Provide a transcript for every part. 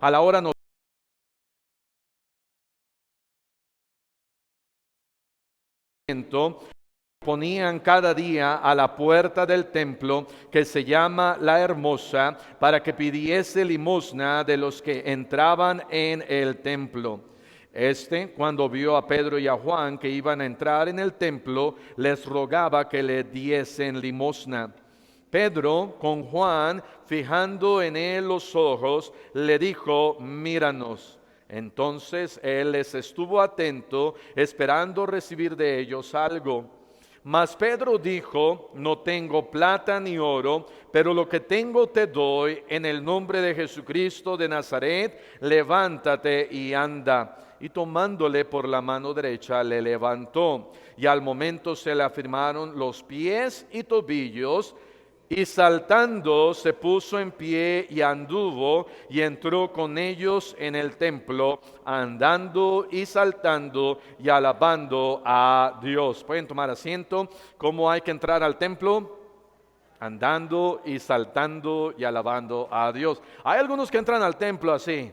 a la hora nocturna, ponían cada día a la puerta del templo, que se llama La Hermosa, para que pidiese limosna de los que entraban en el templo. Cuando vio a Pedro y a Juan que iban a entrar en el templo, les rogaba que le diesen limosna. Pedro, con Juan, fijando en él los ojos, le dijo: míranos. Entonces él les estuvo atento, esperando recibir de ellos algo. Mas Pedro dijo: no tengo plata ni oro, pero lo que tengo te doy. En el nombre de Jesucristo de Nazaret, levántate y anda. Y tomándole por la mano derecha, le levantó. Y al momento se le afirmaron los pies y tobillos, y saltando se puso en pie y anduvo, y entró con ellos en el templo, andando y saltando y alabando a Dios. Pueden tomar asiento. ¿Cómo hay que entrar al templo? Andando y saltando y alabando a Dios. Hay algunos que entran al templo así,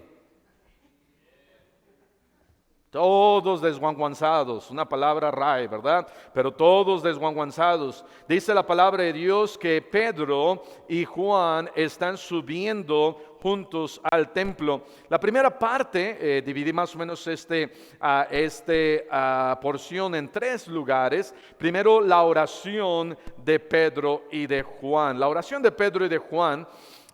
todos desguanguanzados, una palabra ray, ¿verdad? Pero todos desguanguanzados. Dice la palabra de Dios que Pedro y Juan están subiendo juntos al templo. La primera parte, dividí más o menos esta porción en tres lugares. Primero, la oración de Pedro y de Juan. La oración de Pedro y de Juan.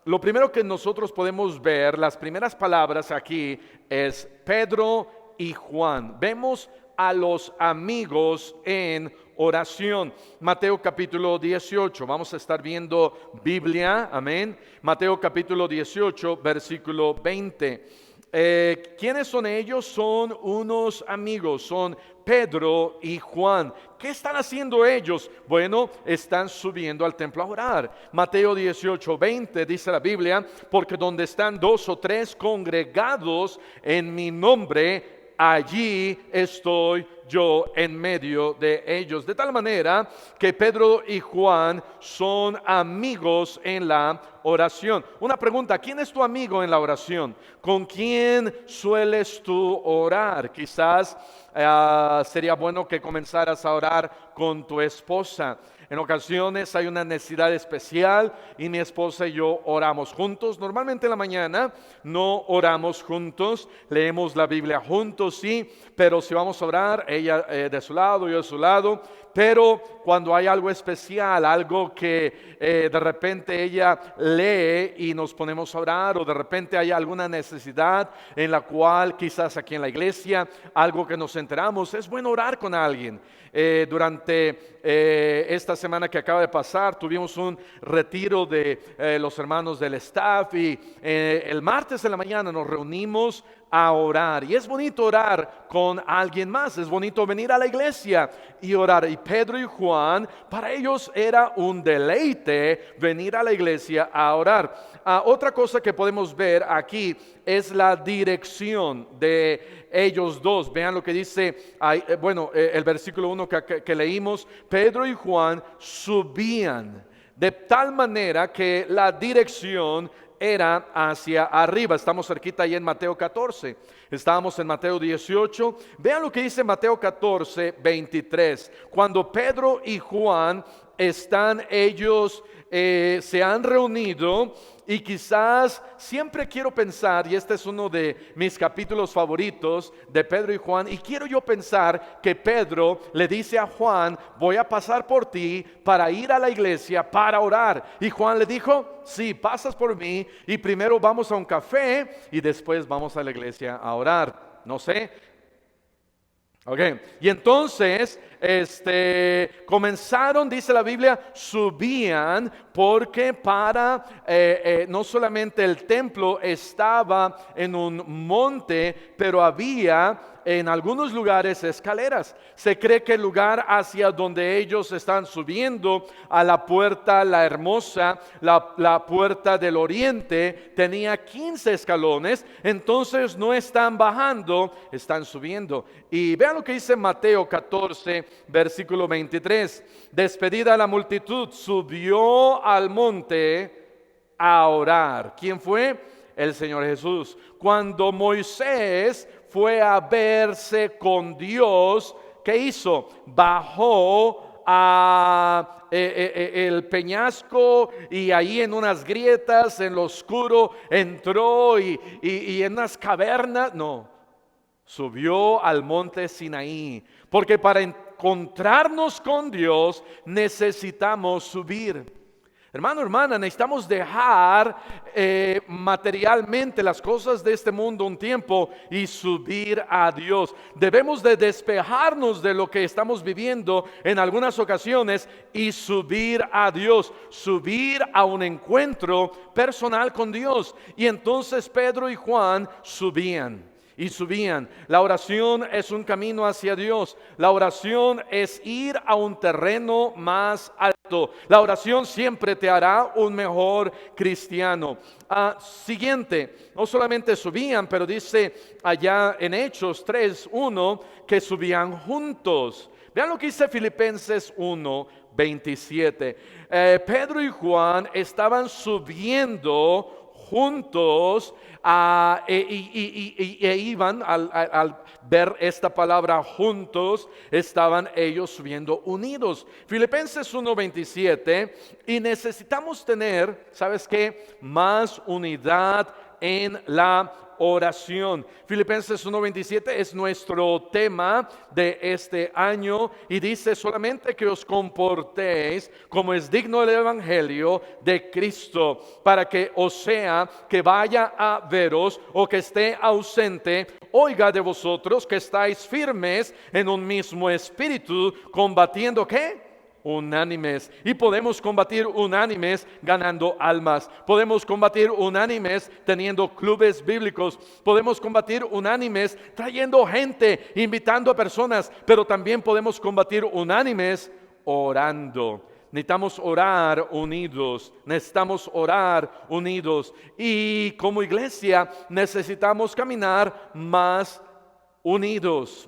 Lo primero que nosotros podemos ver, las primeras palabras aquí, es Pedro y Juan. Vemos a los amigos en oración. Mateo capítulo 18, vamos a estar viendo Biblia, amén. Mateo capítulo 18, versículo 20. ¿Quiénes son ellos? Son unos amigos, son Pedro y Juan. ¿Qué están haciendo ellos? Bueno, están subiendo al templo a orar. Mateo 18, 20 dice la Biblia: porque donde están dos o tres congregados en mi nombre, allí estoy yo en medio de ellos. De tal manera que Pedro y Juan son amigos en la oración. Una pregunta: ¿quién es tu amigo en la oración? ¿Con quién sueles tú orar? Quizás sería bueno que comenzaras a orar con tu esposa. En ocasiones hay una necesidad especial y mi esposa y yo oramos juntos. Normalmente en la mañana no oramos juntos, leemos la Biblia juntos, sí, pero si vamos a orar, ella de su lado, yo de su lado. Pero cuando hay algo especial, algo que de repente ella lee y nos ponemos a orar, o de repente hay alguna necesidad en la cual quizás aquí en la iglesia, algo que nos enteramos, es bueno orar con alguien. Durante esta semana que acaba de pasar, tuvimos un retiro de los hermanos del staff, y el martes en la mañana nos reunimos a orar, y es bonito orar con alguien más, es bonito venir a la iglesia y orar. Y Pedro y Juan, para ellos era un deleite venir a la iglesia a orar. Otra cosa que podemos ver aquí es la dirección de ellos dos. Vean lo que dice, el versículo 1 que leímos: Pedro y Juan subían, de tal manera que la dirección era hacia arriba. Estamos cerquita ahí en Mateo 14. Estábamos en Mateo 18. Vean lo que dice Mateo 14, 23. Cuando Pedro y Juan están ellos, se han reunido, y quizás siempre quiero pensar, y este es uno de mis capítulos favoritos de Pedro y Juan, y quiero yo pensar que Pedro le dice a Juan: voy a pasar por ti para ir a la iglesia para orar. Y Juan le dijo: sí, pasas por mí, y primero vamos a un café y después vamos a la iglesia a orar. No sé. Ok, y entonces comenzaron, dice la Biblia, subían, porque no solamente el templo estaba en un monte, pero había en algunos lugares escaleras. Se cree que el lugar hacia donde ellos están subiendo, a la puerta La Hermosa, la puerta del oriente, tenía 15 escalones. Entonces no están bajando, están subiendo. Y vean lo que dice Mateo 14, versículo 23. Despedida la multitud, subió al monte a orar. ¿Quién fue? el Señor Jesús. Cuando Moisés fue a verse con Dios, ¿qué hizo? Bajó a el peñasco y ahí en unas grietas, en lo oscuro, entró y en unas cavernas, no, subió al monte Sinaí, porque para encontrarnos con Dios necesitamos subir. Hermano, hermana, necesitamos dejar materialmente las cosas de este mundo un tiempo y subir a Dios. Debemos de despejarnos de lo que estamos viviendo en algunas ocasiones y subir a Dios, subir a un encuentro personal con Dios. Y entonces Pedro y Juan subían. Y subían. La oración es un camino hacia Dios. La oración es ir a un terreno más alto. La oración siempre te hará un mejor cristiano. Siguiente, no solamente subían, pero dice allá en Hechos 3:1 que subían juntos. Vean lo que dice Filipenses 1:27. Pedro y Juan estaban subiendo juntos e iban al ver esta palabra juntos, estaban ellos subiendo unidos. Filipenses 1:27, y necesitamos tener, ¿sabes qué? Más unidad en la oración. Filipenses 1:27 es nuestro tema de este año y dice solamente que os comportéis como es digno del evangelio de Cristo, para que o sea que vaya a veros o que esté ausente, oiga de vosotros que estáis firmes en un mismo espíritu, combatiendo ¿qué? Unánimes. Y podemos combatir unánimes ganando almas. Podemos combatir unánimes teniendo clubes bíblicos. Podemos combatir unánimes trayendo gente, invitando a personas. Pero también podemos combatir unánimes orando. Necesitamos orar unidos. Necesitamos orar unidos. Y como iglesia necesitamos caminar más unidos,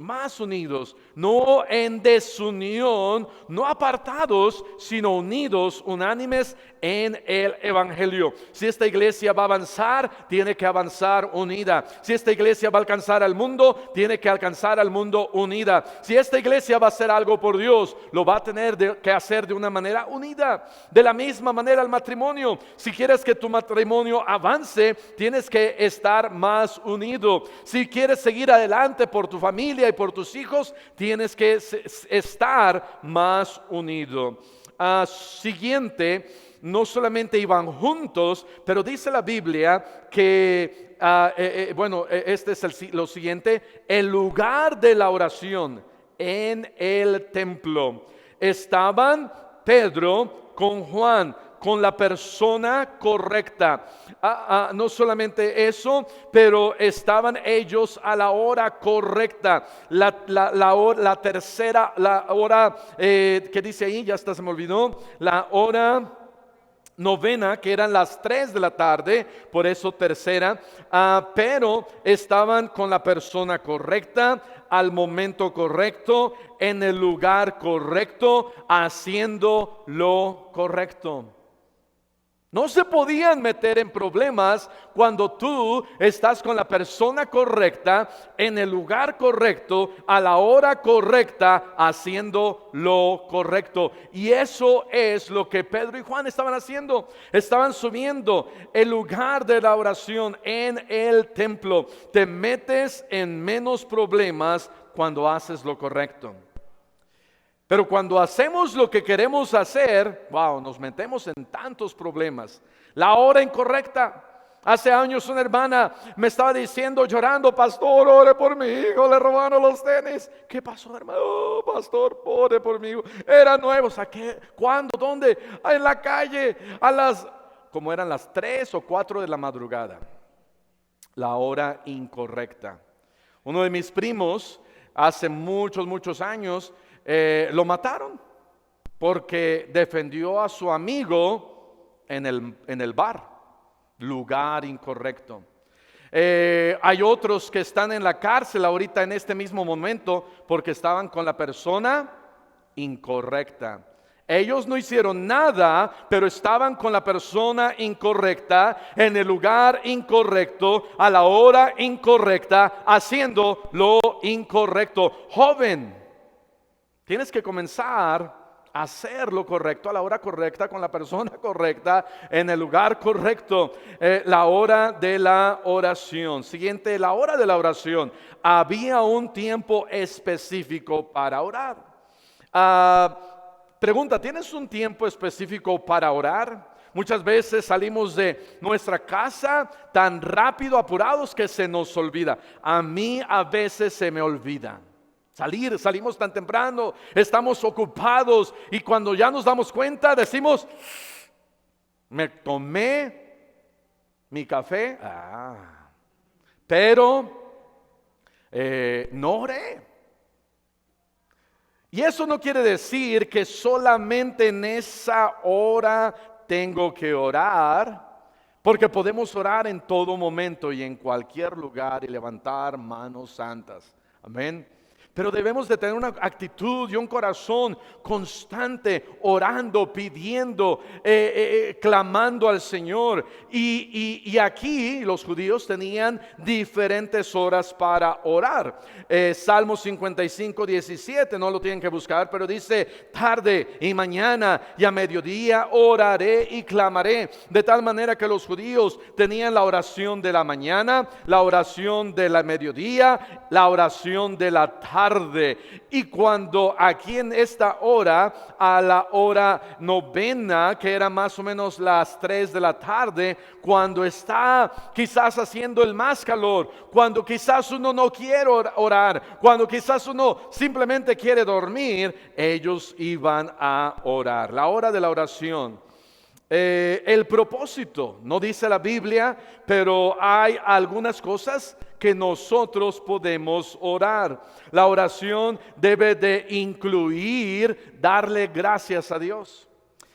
no en desunión, no apartados, sino unidos, unánimes en el evangelio. Si esta iglesia va a avanzar, tiene que avanzar unida. Si esta iglesia va a alcanzar al mundo, tiene que alcanzar al mundo unida. Si esta iglesia va a hacer algo por Dios, lo va a tener que hacer de una manera unida. De la misma manera el matrimonio. Si quieres que tu matrimonio avance, tienes que estar más unido. Si quieres seguir adelante por tu familia y por tus hijos, tienes que estar más unido. Siguiente, no solamente iban juntos, pero dice la Biblia que, este es lo siguiente, el lugar de la oración en el templo. Estaban Pedro con Juan, con la persona correcta. No solamente eso, pero estaban ellos a la hora correcta. La tercera, la hora que dice ahí, ya hasta se me olvidó, la hora novena, que eran las 3 de la tarde, por eso tercera, pero estaban con la persona correcta, al momento correcto, en el lugar correcto, haciendo lo correcto. No se podían meter en problemas cuando tú estás con la persona correcta, en el lugar correcto, a la hora correcta, haciendo lo correcto. Y eso es lo que Pedro y Juan estaban haciendo. Estaban subiendo el lugar de la oración en el templo. Te metes en menos problemas cuando haces lo correcto. Pero cuando hacemos lo que queremos hacer, nos metemos en tantos problemas. La hora incorrecta. Hace años una hermana me estaba diciendo, llorando, pastor, ore por mi hijo, le robaron los tenis. ¿Qué pasó, hermano? Oh, pastor, ore por mi hijo. Eran nuevos. ¿A qué? ¿Cuándo? ¿Dónde? En la calle, como eran las 3 o 4 de la madrugada. La hora incorrecta. Uno de mis primos, hace muchos años, lo mataron porque defendió a su amigo en el bar, lugar incorrecto. Hay otros que están en la cárcel ahorita en este mismo momento porque estaban con la persona incorrecta, Ellos no hicieron nada, pero estaban con la persona incorrecta, en el lugar incorrecto, a la hora incorrecta, haciendo lo incorrecto. Joven, tienes que comenzar a hacer lo correcto a la hora correcta, con la persona correcta, en el lugar correcto. La hora de la oración. Siguiente, la hora de la oración. Había un tiempo específico para orar. Pregunta, ¿tienes un tiempo específico para orar? Muchas veces salimos de nuestra casa tan rápido, apurados, que se nos olvida. A mí a veces se me olvida. Salimos tan temprano, estamos ocupados y cuando ya nos damos cuenta decimos, me tomé mi café, pero no oré. Y eso no quiere decir que solamente en esa hora tengo que orar, porque podemos orar en todo momento y en cualquier lugar y levantar manos santas. Amén. Pero debemos de tener una actitud y un corazón constante, orando, pidiendo, clamando al Señor. Y aquí los judíos tenían diferentes horas para orar. Salmo 55, 17, no lo tienen que buscar, pero dice, tarde y mañana y a mediodía oraré y clamaré. De tal manera que los judíos tenían la oración de la mañana, la oración de la mediodía, la oración de la tarde. Y cuando aquí en esta hora, a la hora novena, que era más o menos las 3 de la tarde, cuando está quizás haciendo el más calor, cuando quizás uno no quiere orar, cuando quizás uno simplemente quiere dormir, ellos iban a orar. La hora de la oración. El propósito, no dice la Biblia, pero hay algunas cosas que nosotros podemos orar. La oración debe de incluir darle gracias a Dios.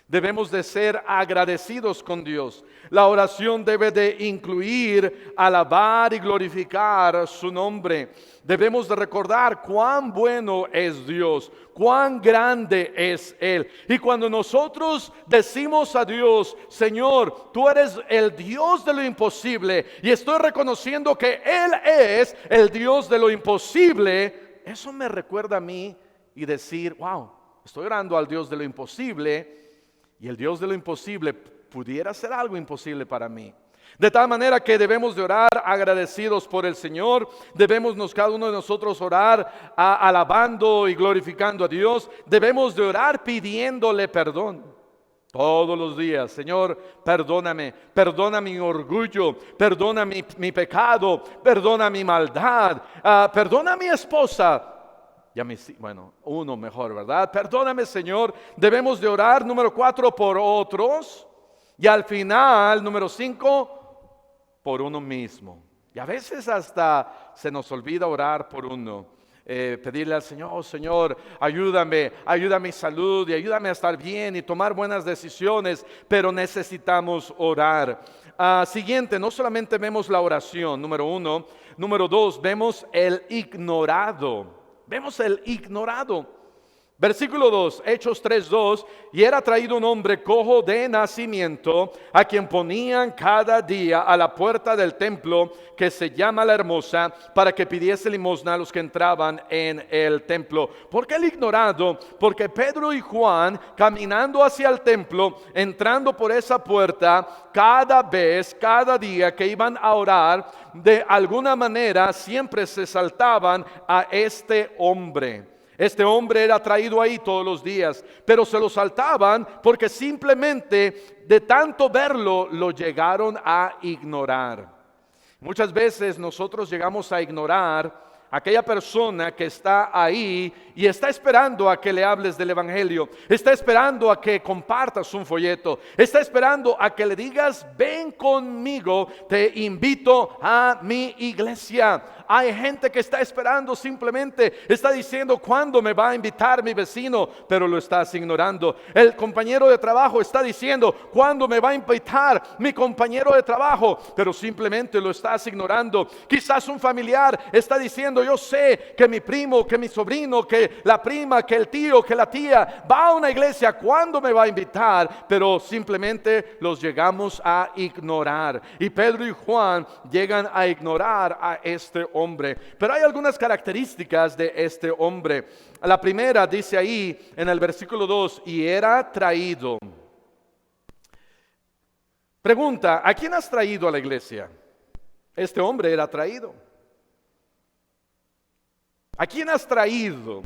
Debemos de ser agradecidos con Dios. La oración debe de incluir alabar y glorificar su nombre. Debemos de recordar cuán bueno es Dios, cuán grande es Él. Y cuando nosotros decimos a Dios, Señor, tú eres el Dios de lo imposible, y estoy reconociendo que Él es el Dios de lo imposible, eso me recuerda a mí y decir, wow, estoy orando al Dios de lo imposible, y el Dios de lo imposible pudiera ser algo imposible para mí. De tal manera que debemos de orar agradecidos por el Señor. Debemos cada uno de nosotros orar alabando y glorificando a Dios. Debemos de orar pidiéndole perdón todos los días. Señor, perdóname, perdona mi orgullo, perdona mi pecado, perdona mi maldad, perdona a mi esposa. Uno mejor, ¿verdad? Perdóname, Señor. Debemos de orar, número 4, por otros. Y al final, número 5, por uno mismo. Y a veces hasta se nos olvida orar por uno. Pedirle al Señor, oh, Señor, ayúdame a mi salud y ayúdame a estar bien y tomar buenas decisiones. Pero necesitamos orar. Siguiente, no solamente vemos la oración, número 1. Número 2, vemos el ignorado. Vemos el ignorado. Versículo 2, Hechos 3:2, y era traído un hombre cojo de nacimiento, a quien ponían cada día a la puerta del templo, que se llama La Hermosa, para que pidiese limosna a los que entraban en el templo. ¿Por qué el ignorado? Porque Pedro y Juan, caminando hacia el templo, entrando por esa puerta, cada día que iban a orar, de alguna manera siempre se saltaban a este hombre. Este hombre era traído ahí todos los días, pero se lo saltaban porque simplemente de tanto verlo lo llegaron a ignorar. Muchas veces nosotros llegamos a ignorar a aquella persona que está ahí y está esperando a que le hables del evangelio, está esperando a que compartas un folleto, está esperando a que le digas, ven conmigo, te invito a mi iglesia. Hay gente que está esperando, simplemente está diciendo, ¿cuándo me va a invitar mi vecino? Pero lo estás ignorando. El compañero de trabajo está diciendo, ¿cuándo me va a invitar mi compañero de trabajo? Pero simplemente lo estás ignorando. Quizás un familiar está diciendo, diciendo, yo sé que mi primo, que mi sobrino, que la prima, que el tío, que la tía va a una iglesia, ¿cuándo me va a invitar? Pero simplemente los llegamos a ignorar. Y Pedro y Juan llegan a ignorar a este hombre. Pero hay algunas características de este hombre. La primera dice ahí en el versículo 2, y era traído. Pregunta, ¿a quién has traído a la iglesia? Este hombre era traído. ¿A quién has traído?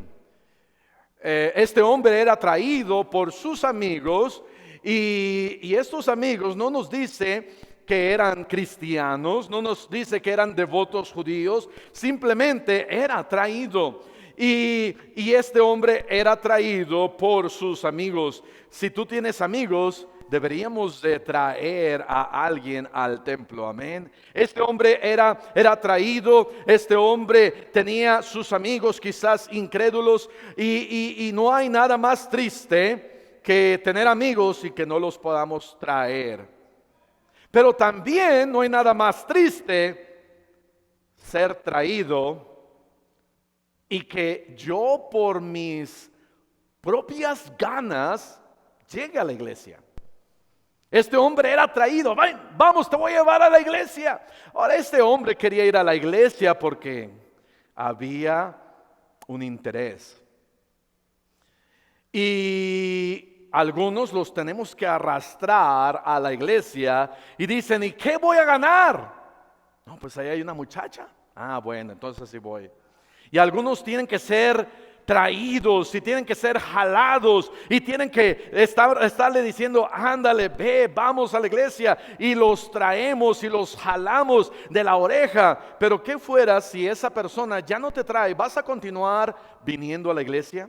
Este hombre era traído por sus amigos y estos amigos no nos dice que eran cristianos, no nos dice que eran devotos judíos, simplemente era traído. Y este hombre era traído por sus amigos. Si tú tienes amigos, deberíamos de traer a alguien al templo, amén. Este hombre era traído, este hombre tenía sus amigos quizás incrédulos y no hay nada más triste que tener amigos y que no los podamos traer. Pero también no hay nada más triste ser traído y que yo por mis propias ganas llegue a la iglesia. Este hombre era traído, vamos, te voy a llevar a la iglesia. Ahora este hombre quería ir a la iglesia porque había un interés. Y algunos los tenemos que arrastrar a la iglesia y dicen, ¿y qué voy a ganar? No, pues ahí hay una muchacha. Ah, bueno, entonces sí voy. Y algunos tienen que ser traídos y tienen que ser jalados y tienen que estarle diciendo, ándale, ve, vamos a la iglesia, y los traemos y los jalamos de la oreja. Pero ¿qué fuera si esa persona ya no te trae? ¿Vas a continuar viniendo a la iglesia?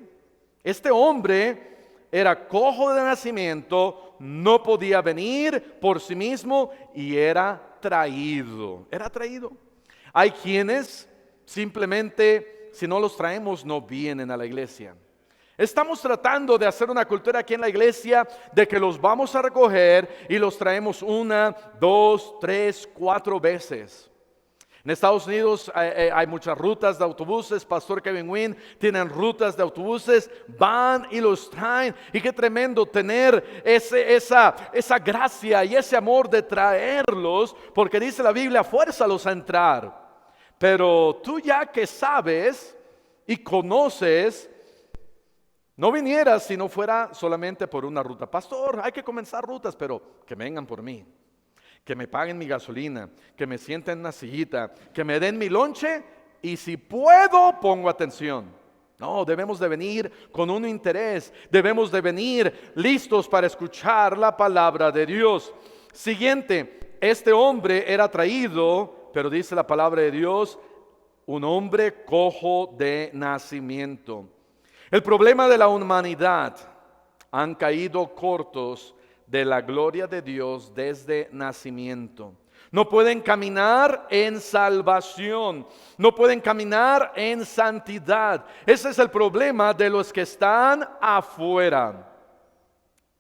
Este hombre era cojo de nacimiento, no podía venir por sí mismo y era traído. Era traído. Hay quienes simplemente, si no los traemos, no vienen a la iglesia. Estamos tratando de hacer una cultura aquí en la iglesia de que los vamos a recoger y los traemos 1, 2, 3, 4 veces. En Estados Unidos hay muchas rutas de autobuses. Pastor Kevin Wynn tienen rutas de autobuses, van y los traen. Y qué tremendo tener esa gracia y ese amor de traerlos, porque dice la Biblia, fuérzalos a entrar. Pero tú ya que sabes y conoces, no vinieras si no fuera solamente por una ruta. Pastor, hay que comenzar rutas, pero que vengan por mí, que me paguen mi gasolina, que me sienten en una sillita, que me den mi lonche y si puedo pongo atención. No, debemos de venir con un interés, debemos de venir listos para escuchar la palabra de Dios. Siguiente, este hombre era traído, pero dice la palabra de Dios, un hombre cojo de nacimiento. El problema de la humanidad, han caído cortos de la gloria de Dios desde nacimiento. No pueden caminar en salvación, no pueden caminar en santidad. Ese es el problema de los que están afuera.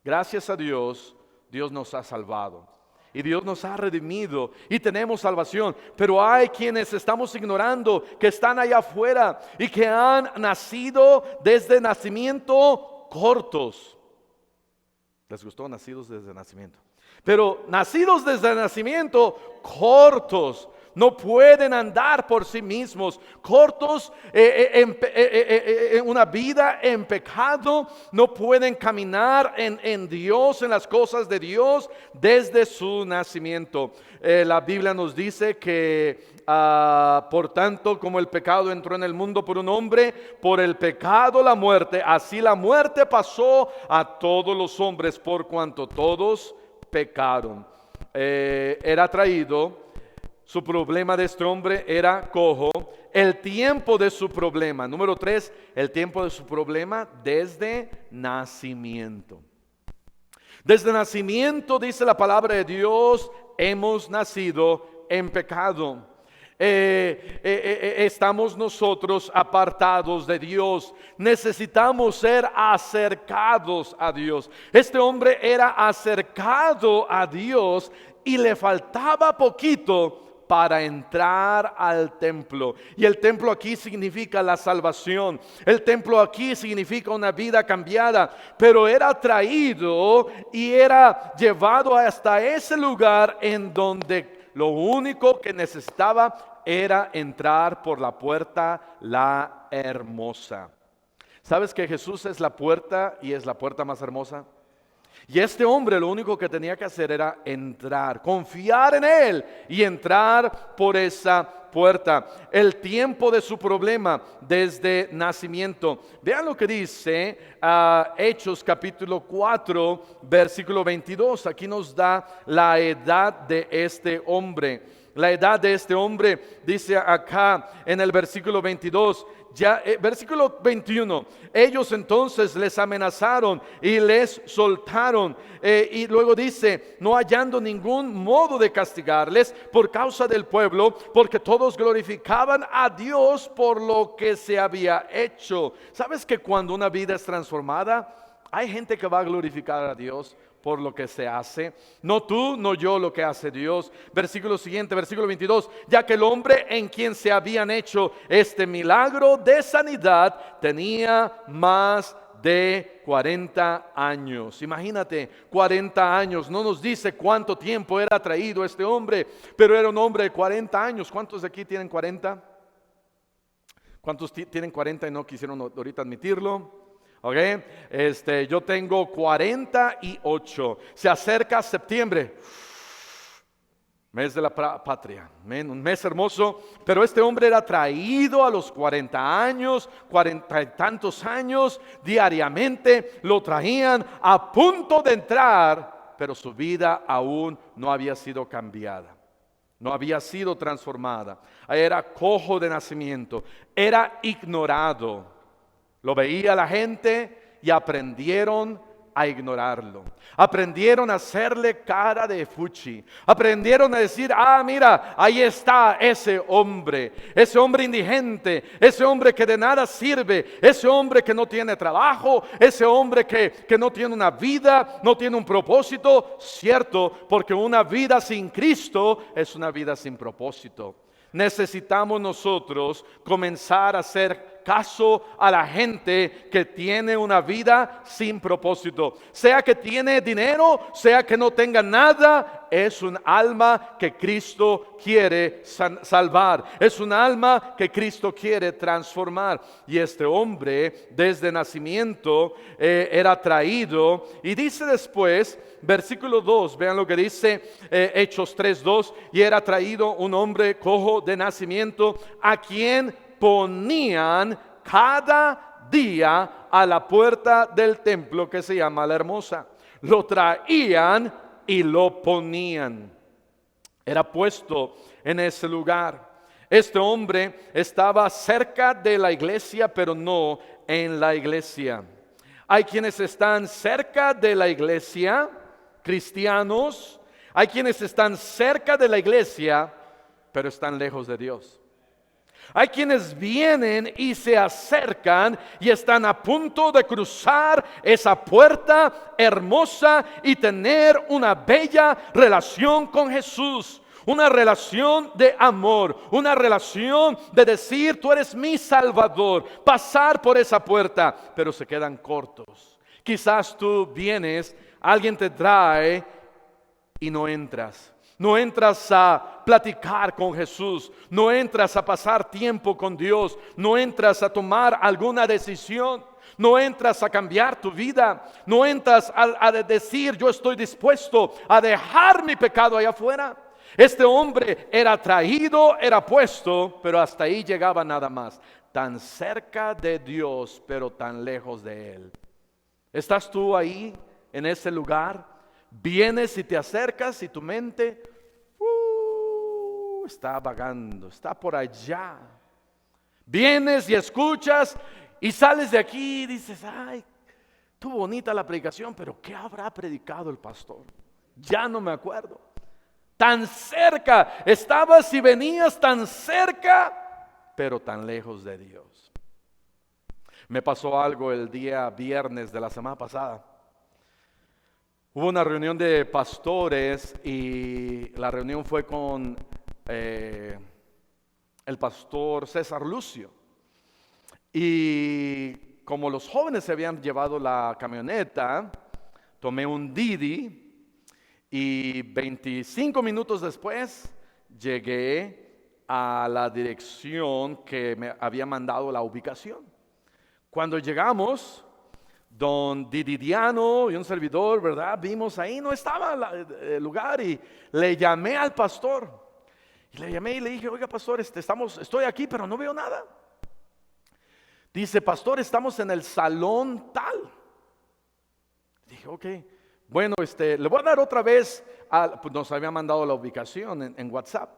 Gracias a Dios, Dios nos ha salvado. Y Dios nos ha redimido y tenemos salvación. Pero hay quienes estamos ignorando, que están allá afuera y que han nacido desde nacimiento cortos. ¿Les gustó? Nacidos desde nacimiento. Pero nacidos desde nacimiento cortos. No pueden andar por sí mismos, cortos en una vida en pecado. No pueden caminar en Dios, en las cosas de Dios desde su nacimiento. La Biblia nos dice que por tanto, como el pecado entró en el mundo por un hombre, por el pecado la muerte, así la muerte pasó a todos los hombres por cuanto todos pecaron. Era traído. Su problema de este hombre era cojo. El tiempo de su problema. Número 3, el tiempo de su problema desde nacimiento. Desde nacimiento, dice la palabra de Dios, hemos nacido en pecado. Estamos nosotros apartados de Dios. Necesitamos ser acercados a Dios. Este hombre era acercado a Dios y le faltaba poquito para entrar al templo. Y el templo aquí significa la salvación. El templo aquí significa una vida cambiada. Pero era traído y era llevado hasta ese lugar en donde lo único que necesitaba era entrar por la puerta, la hermosa. ¿Sabes que Jesús es la puerta y es la puerta más hermosa? Y este hombre lo único que tenía que hacer era entrar, confiar en Él y entrar por esa puerta. El tiempo de su problema desde nacimiento. Vean lo que dice Hechos capítulo 4, versículo 22. Aquí nos da la edad de este hombre. La edad de este hombre dice acá en el versículo 22. Versículo 21, ellos entonces les amenazaron y les soltaron, y luego dice, no hallando ningún modo de castigarles por causa del pueblo, porque todos glorificaban a Dios por lo que se había hecho. ¿Sabes que cuando una vida es transformada, hay gente que va a glorificar a Dios por lo que se hace? No tú, no yo, lo que hace Dios. Versículo siguiente, versículo 22. Ya que el hombre en quien se habían hecho este milagro de sanidad tenía más de 40 años. Imagínate, 40 años. No nos dice cuánto tiempo era traído este hombre, pero era un hombre de 40 años. ¿Cuántos de aquí tienen 40? ¿Cuántos tienen 40 y no quisieron ahorita admitirlo? Ok, yo tengo 48. Se acerca septiembre, mes de la patria, un mes hermoso. Pero este hombre era traído a los 40 años, 40 y tantos años, diariamente lo traían a punto de entrar, pero su vida aún no había sido cambiada, no había sido transformada. Era cojo de nacimiento, era ignorado. Lo veía la gente y aprendieron a ignorarlo. Aprendieron a hacerle cara de fuchi. Aprendieron a decir, mira, ahí está ese hombre indigente, ese hombre que de nada sirve, ese hombre que no tiene trabajo, ese hombre que no tiene una vida, no tiene un propósito. Cierto, porque una vida sin Cristo es una vida sin propósito. Necesitamos nosotros comenzar a hacer caso a la gente que tiene una vida sin propósito. Sea que tiene dinero, sea que no tenga nada, es un alma que Cristo quiere salvar. Es un alma que Cristo quiere transformar. Y este hombre desde nacimiento era traído. Y dice después, versículo 2, vean lo que dice Hechos 3:2. Y era traído un hombre cojo de nacimiento, a quien ponían cada día a la puerta del templo que se llama La Hermosa. Lo traían y lo ponían. Era puesto en ese lugar. Este hombre estaba cerca de la iglesia, pero no en la iglesia. Hay quienes están cerca de la iglesia, cristianos. Hay quienes están cerca de la iglesia, pero están lejos de Dios. Hay quienes vienen y se acercan y están a punto de cruzar esa puerta hermosa y tener una bella relación con Jesús. Una relación de amor, una relación de decir, tú eres mi Salvador, pasar por esa puerta, pero se quedan cortos. Quizás tú vienes, alguien te trae y no entras. No entras a platicar con Jesús, no entras a pasar tiempo con Dios, no entras a tomar alguna decisión, no entras a cambiar tu vida, no entras a decir, yo estoy dispuesto a dejar mi pecado allá afuera. Este hombre era traído, era puesto, pero hasta ahí llegaba nada más. Tan cerca de Dios, pero tan lejos de Él. ¿Estás tú ahí, en ese lugar? Vienes y te acercas y tu mente está vagando, está por allá. Vienes y escuchas y sales de aquí y dices, ay, estuvo bonita la predicación, pero ¿qué habrá predicado el pastor? Ya no me acuerdo. Tan cerca estabas y venías, tan cerca, pero tan lejos de Dios. Me pasó algo el día viernes de la semana pasada. Hubo una reunión de pastores y la reunión fue con el pastor César Lucio. Y como los jóvenes se habían llevado la camioneta, tomé un Didi y 25 minutos después llegué a la dirección que me había mandado la ubicación. Cuando llegamos, don Didiano y un servidor, ¿verdad? Vimos ahí, no estaba el lugar y le llamé al pastor. Y le llamé y le dije, oiga pastor, estoy aquí pero no veo nada. Dice, pastor, estamos en el salón tal. Dije, ok, bueno, le voy a dar otra vez, pues nos había mandado la ubicación en WhatsApp.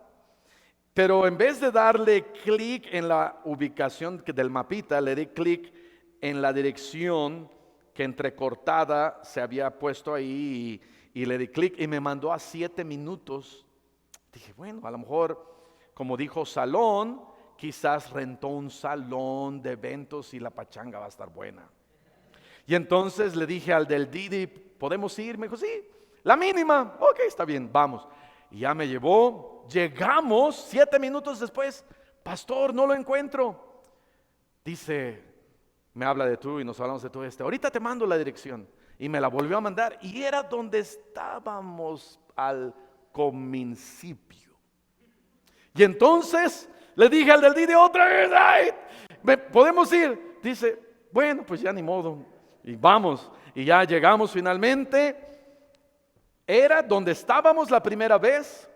Pero en vez de darle clic en la ubicación del mapita, le di clic en la dirección que entrecortada se había puesto ahí y le di clic y me mandó a 7 minutos. Dije, bueno, a lo mejor, como dijo salón, quizás rentó un salón de eventos y la pachanga va a estar buena. Y entonces le dije al del Didi, ¿podemos ir? Me dijo, sí, la mínima. Ok, está bien, vamos. Y ya me llevó, llegamos 7 minutos después. Pastor, no lo encuentro. Dice, me habla de tú y nos hablamos de todo ahorita te mando la dirección. Y me la volvió a mandar y era donde estábamos al principio. Y entonces le dije al del Didi otra vez, ay, ¿podemos ir? Dice, bueno, pues ya ni modo. Y vamos, y ya llegamos finalmente. Era donde estábamos la primera vez,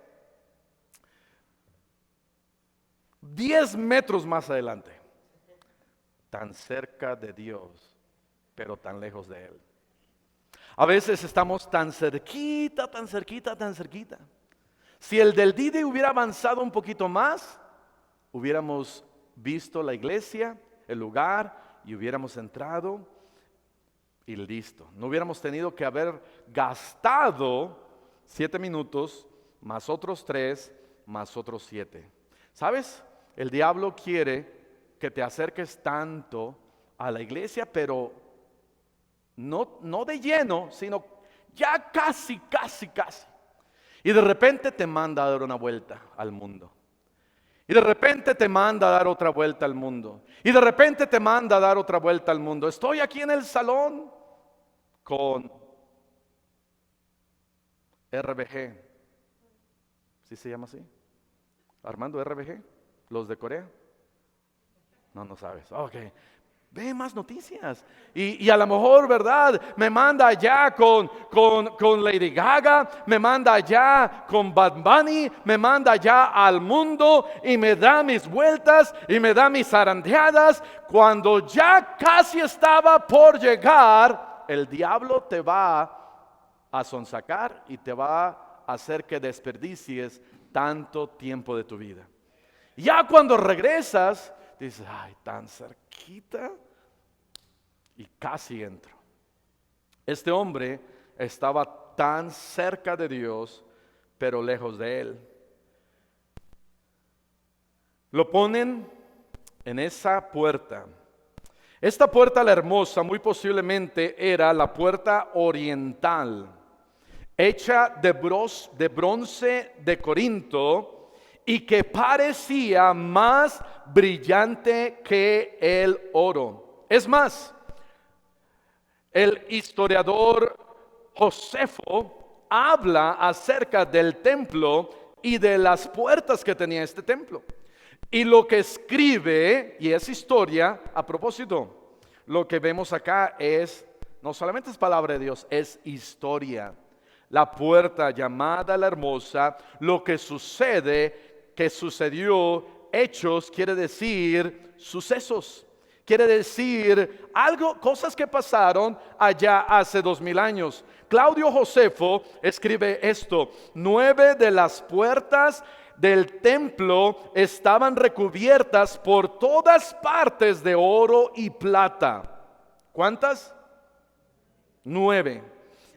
10 metros más adelante. Tan cerca de Dios, pero tan lejos de Él. A veces estamos tan cerquita, tan cerquita, tan cerquita. Si el del Didi hubiera avanzado un poquito más, hubiéramos visto la iglesia, el lugar, y hubiéramos entrado y listo. No hubiéramos tenido que haber gastado 7 minutos, más otros 3, más otros 7. ¿Sabes? El diablo quiere que te acerques tanto a la iglesia, pero no de lleno, sino ya casi. Y de repente te manda a dar una vuelta al mundo. Y de repente te manda a dar otra vuelta al mundo. Y de repente te manda a dar otra vuelta al mundo. Estoy aquí en el salón con RBG. ¿Sí se llama así? Armando RBG, los de Corea. No sabes. Ok. Ve más noticias. Y a lo mejor, ¿verdad? Me manda allá con Lady Gaga, me manda allá con Bad Bunny, me manda allá al mundo y me da mis vueltas y me da mis zarandeadas. Cuando ya casi estaba por llegar, el diablo te va a sonsacar y te va a hacer que desperdicies tanto tiempo de tu vida. Ya cuando regresas, dices, ay, tan cerquita. Y casi entro. Este hombre estaba tan cerca de Dios, pero lejos de Él. Lo ponen en esa puerta. Esta puerta, la hermosa, muy posiblemente era la puerta oriental, hecha de bronce de Corinto y que parecía más brillante que el oro. Es más, el historiador Josefo habla acerca del templo y de las puertas que tenía este templo. Y lo que escribe, y es historia, a propósito, lo que vemos acá es, no solamente es palabra de Dios, es historia. La puerta llamada la hermosa, lo que sucede, que sucedió, hechos, quiere decir sucesos. Quiere decir algo, cosas que pasaron allá hace 2000 años. Claudio Josefo escribe esto: 9 de las puertas del templo estaban recubiertas por todas partes de oro y plata. ¿Cuántas? 9.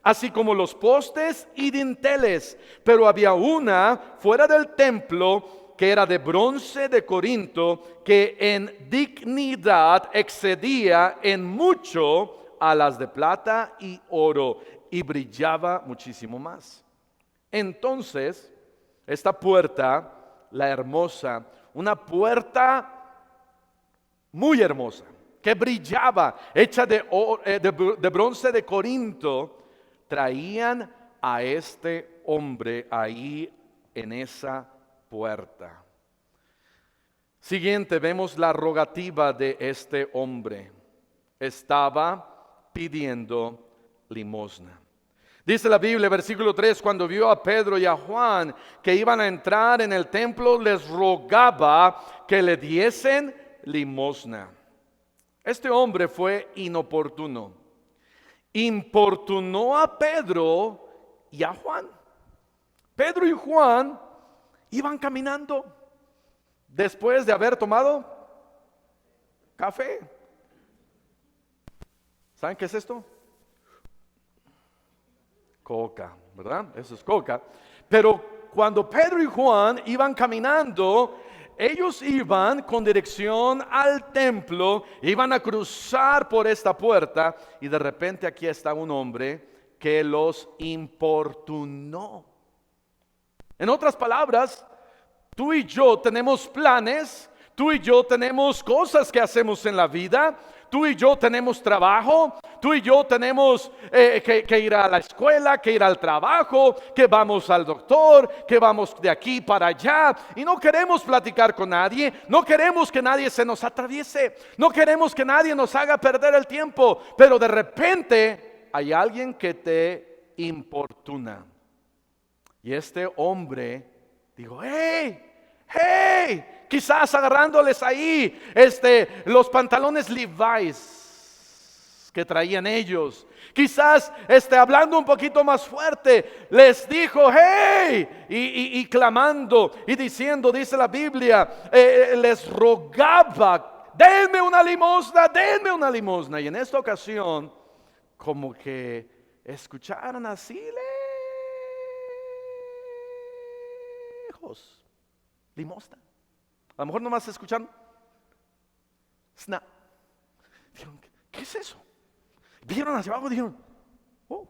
Así como los postes y dinteles, pero había una fuera del templo que era de bronce de Corinto, que en dignidad excedía en mucho a las de plata y oro, y brillaba muchísimo más. Entonces, esta puerta la hermosa, una puerta muy hermosa, que brillaba, hecha de bronce de Corinto. Traían a este hombre ahí en esa puerta. Siguiente, vemos la rogativa de este hombre. Estaba pidiendo limosna. Dice la Biblia, versículo 3, cuando vio a Pedro y a Juan que iban a entrar en el templo, les rogaba que le diesen limosna. Este hombre fue inoportuno. Importunó a Pedro y a Juan. Pedro y Juan iban caminando después de haber tomado café. ¿Saben qué es esto? Coca, ¿verdad? Eso es coca. Pero cuando Pedro y Juan iban caminando, ellos iban con dirección al templo, iban a cruzar por esta puerta y de repente aquí está un hombre que los importunó. En otras palabras, tú y yo tenemos planes, tú y yo tenemos cosas que hacemos en la vida, tú y yo tenemos trabajo, tú y yo tenemos que ir a la escuela, que ir al trabajo, que vamos al doctor, que vamos de aquí para allá. Y no queremos platicar con nadie, no queremos que nadie se nos atraviese, no queremos que nadie nos haga perder el tiempo. Pero de repente hay alguien que te importuna. Y este hombre dijo, hey, quizás agarrándoles ahí los pantalones Levi's que traían ellos, quizás hablando un poquito más fuerte, les dijo hey, y clamando y diciendo, dice la Biblia, les rogaba, denme una limosna. Y en esta ocasión como que escucharon así lejos, limosna. A lo mejor nomás escucharon snap. Dijeron, ¿qué es eso? Vieron hacia abajo y dijeron, oh,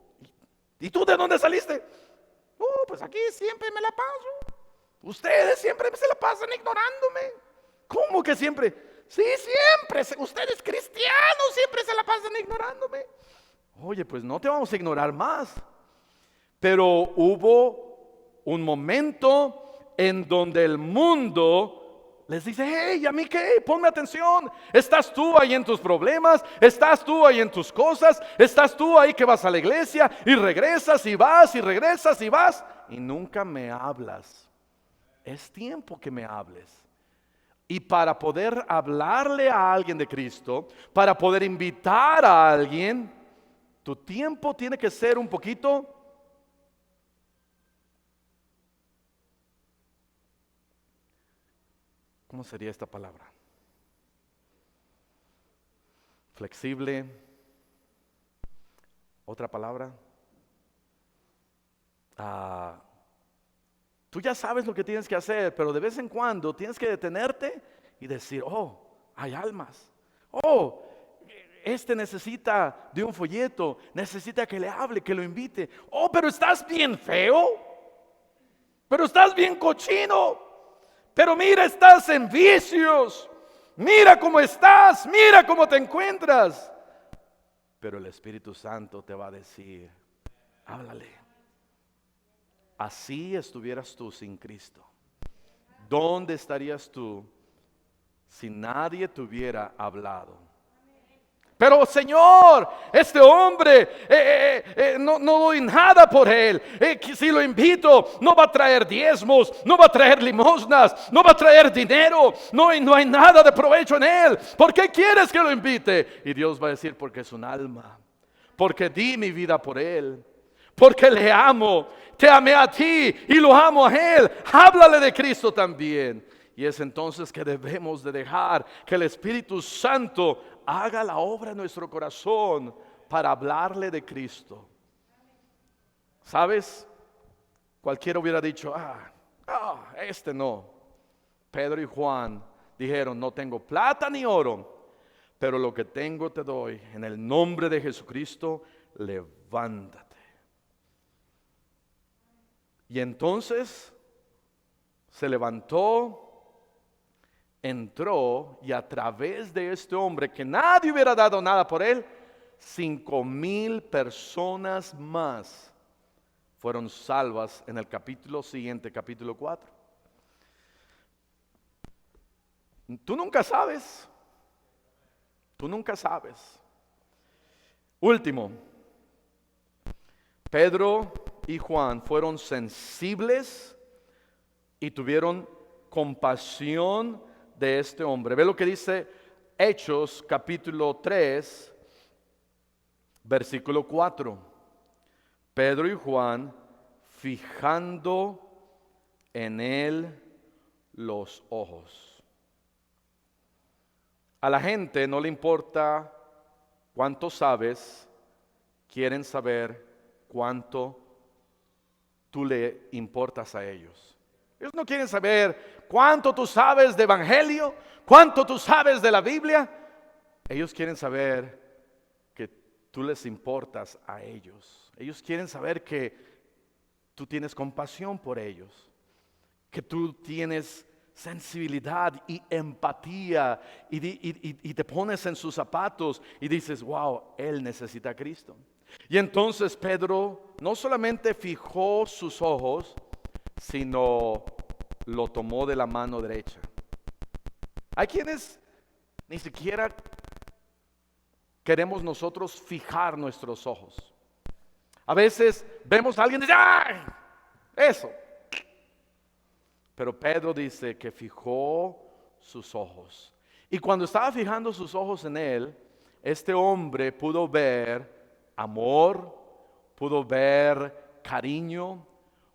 ¿y tú de dónde saliste? Oh, pues aquí siempre me la paso. Ustedes siempre se la pasan ignorándome. ¿Cómo que siempre? Sí, siempre. Ustedes cristianos siempre se la pasan ignorándome. Oye, pues no te vamos a ignorar más. Pero hubo un momento en donde el mundo les dice, hey, ¿a mí qué? Ponme atención. Estás tú ahí en tus problemas, estás tú ahí en tus cosas, estás tú ahí que vas a la iglesia y regresas y vas y regresas y vas y nunca me hablas. Es tiempo que me hables. Y para poder hablarle a alguien de Cristo, para poder invitar a alguien, tu tiempo tiene que ser un poquito ¿cómo sería esta palabra? Flexible. Otra palabra. Tú ya sabes lo que tienes que hacer, pero de vez en cuando tienes que detenerte y decir, oh, hay almas. Oh, necesita de un folleto, necesita que le hable, que lo invite. Oh, pero estás bien feo. Pero estás bien cochino. Pero mira, estás en vicios. Mira cómo estás, mira cómo te encuentras. Pero el Espíritu Santo te va a decir, háblale. Así estuvieras tú sin Cristo. ¿Dónde estarías tú si nadie te hubiera hablado? Pero Señor, este hombre, no doy nada por él. Si lo invito, no va a traer diezmos, no va a traer limosnas, no va a traer dinero, no hay nada de provecho en él. ¿Por qué quieres que lo invite? Y Dios va a decir, porque es un alma, porque di mi vida por él, porque le amo, te amé a ti y lo amo a él. Háblale de Cristo también. Y es entonces que debemos de dejar que el Espíritu Santo haga la obra en nuestro corazón para hablarle de Cristo. ¿Sabes? Cualquiera hubiera dicho, no. Pedro y Juan dijeron, no tengo plata ni oro, pero lo que tengo te doy. En el nombre de Jesucristo, levántate. Y entonces se levantó, entró, y a través de este hombre que nadie hubiera dado nada por él, 5,000 personas más fueron salvas en el capítulo siguiente, capítulo 4. Tú nunca sabes. Tú nunca sabes. Último, Pedro y Juan fueron sensibles y tuvieron compasión de este hombre. Ve lo que dice Hechos capítulo 3, versículo 4. Pedro y Juan, fijando en él los ojos. A la gente no le importa cuánto sabes, quieren saber cuánto tú le importas a ellos. Ellos no quieren saber cuánto tú sabes de evangelio, cuánto tú sabes de la Biblia. Ellos quieren saber que tú les importas a ellos. Ellos quieren saber que tú tienes compasión por ellos, que tú tienes sensibilidad y empatía y te pones en sus zapatos y dices, wow, él necesita a Cristo. Y entonces Pedro no solamente fijó sus ojos, sino lo tomó de la mano derecha. Hay quienes ni siquiera queremos nosotros fijar nuestros ojos. A veces vemos a alguien y dice, ¡ay! Eso. Pero Pedro dice que fijó sus ojos. Y cuando estaba fijando sus ojos en él, este hombre pudo ver amor, pudo ver cariño,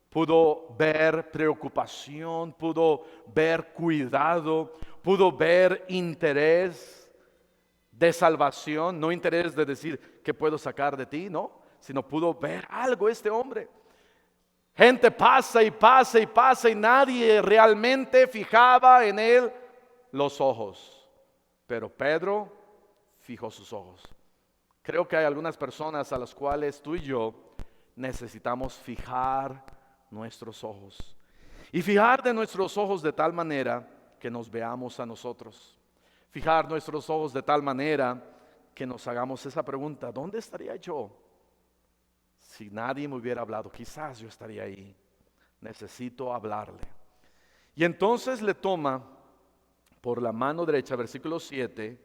pudo ver preocupación, pudo ver cuidado, pudo ver interés de salvación, no interés de decir qué puedo sacar de ti, no, sino pudo ver algo este hombre. Gente pasa y pasa y pasa y nadie realmente fijaba en él los ojos, pero Pedro fijó sus ojos. Creo que hay algunas personas a las cuales tú y yo necesitamos fijar nuestros ojos. Y fijar de nuestros ojos de tal manera que nos veamos a nosotros. Fijar nuestros ojos de tal manera que nos hagamos esa pregunta, ¿dónde estaría yo? Si nadie me hubiera hablado, quizás yo estaría ahí. Necesito hablarle. Y entonces le toma por la mano derecha, versículo 7,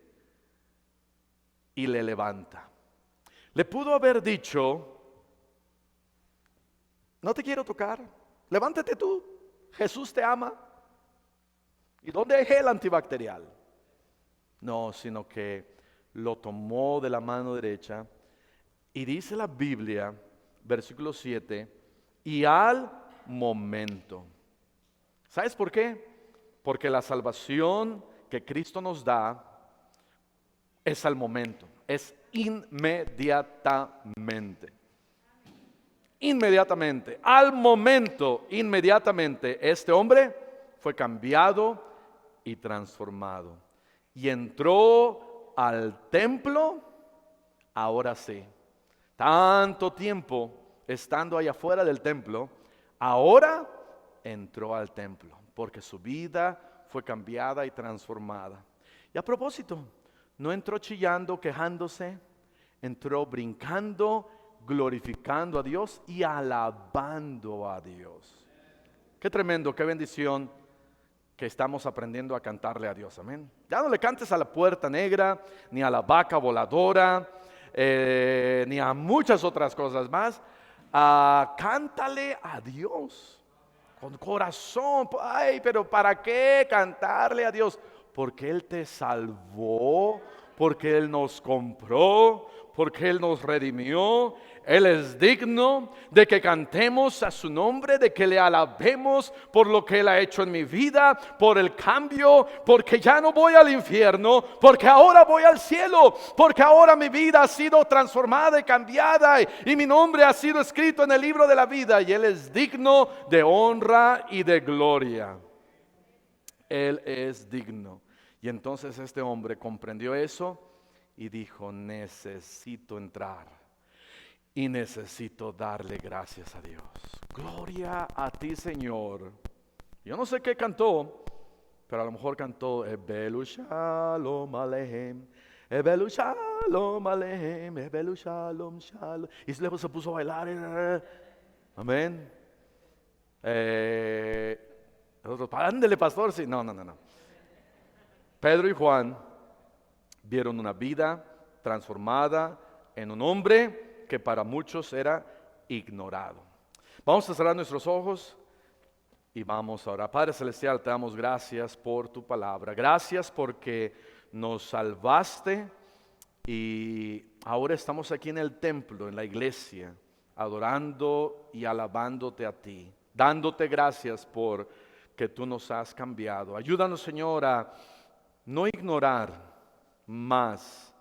y le levanta. Le pudo haber dicho, no te quiero tocar, levántate tú, Jesús te ama. ¿Y dónde es el antibacterial? No, sino que lo tomó de la mano derecha y dice la Biblia, versículo 7, y al momento. ¿Sabes por qué? Porque la salvación que Cristo nos da es al momento, es inmediatamente. Inmediatamente, al momento, inmediatamente, este hombre fue cambiado y transformado. Y entró al templo, ahora sí. Tanto tiempo estando allá afuera del templo, ahora entró al templo, porque su vida fue cambiada y transformada. Y a propósito, no entró chillando, quejándose, entró brincando, glorificando a Dios y alabando a Dios. Qué tremendo, qué bendición que estamos aprendiendo a cantarle a Dios, amén. Ya no le cantes a la puerta negra, ni a la vaca voladora, ni a muchas otras cosas más. Cántale a Dios con corazón. Ay, pero ¿para qué cantarle a Dios? Porque Él te salvó, porque Él nos compró, porque Él nos redimió. Él es digno de que cantemos a su nombre, de que le alabemos por lo que Él ha hecho en mi vida, por el cambio, porque ya no voy al infierno, porque ahora voy al cielo, porque ahora mi vida ha sido transformada y cambiada y mi nombre ha sido escrito en el libro de la vida y Él es digno de honra y de gloria. Él es digno. Y entonces este hombre comprendió eso y dijo, necesito entrar. Y necesito darle gracias a Dios. Gloria a ti, Señor. Yo no sé qué cantó, pero a lo mejor cantó Ebelu Shalom Alejem, Ebelu Shalom Alejem, Ebelu Shalom Shalom. Y luego se puso a bailar. Amén. Ándele, pastor. Sí. No. Pedro y Juan vieron una vida transformada en un hombre que para muchos era ignorado. Vamos a cerrar nuestros ojos y vamos a orar. Padre Celestial, te damos gracias por tu palabra. Gracias porque nos salvaste y ahora estamos aquí en el templo, en la iglesia, adorando y alabándote a ti, dándote gracias por que tú nos has cambiado. Ayúdanos, Señor, a no ignorar más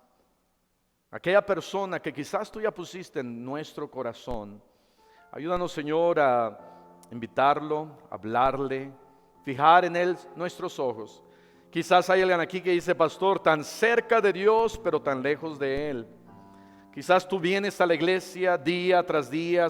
aquella persona que quizás tú ya pusiste en nuestro corazón. Ayúdanos, Señor, a invitarlo, hablarle, fijar en él nuestros ojos. Quizás hay alguien aquí que dice, pastor, tan cerca de Dios, pero tan lejos de Él. Quizás tú vienes a la iglesia día tras día,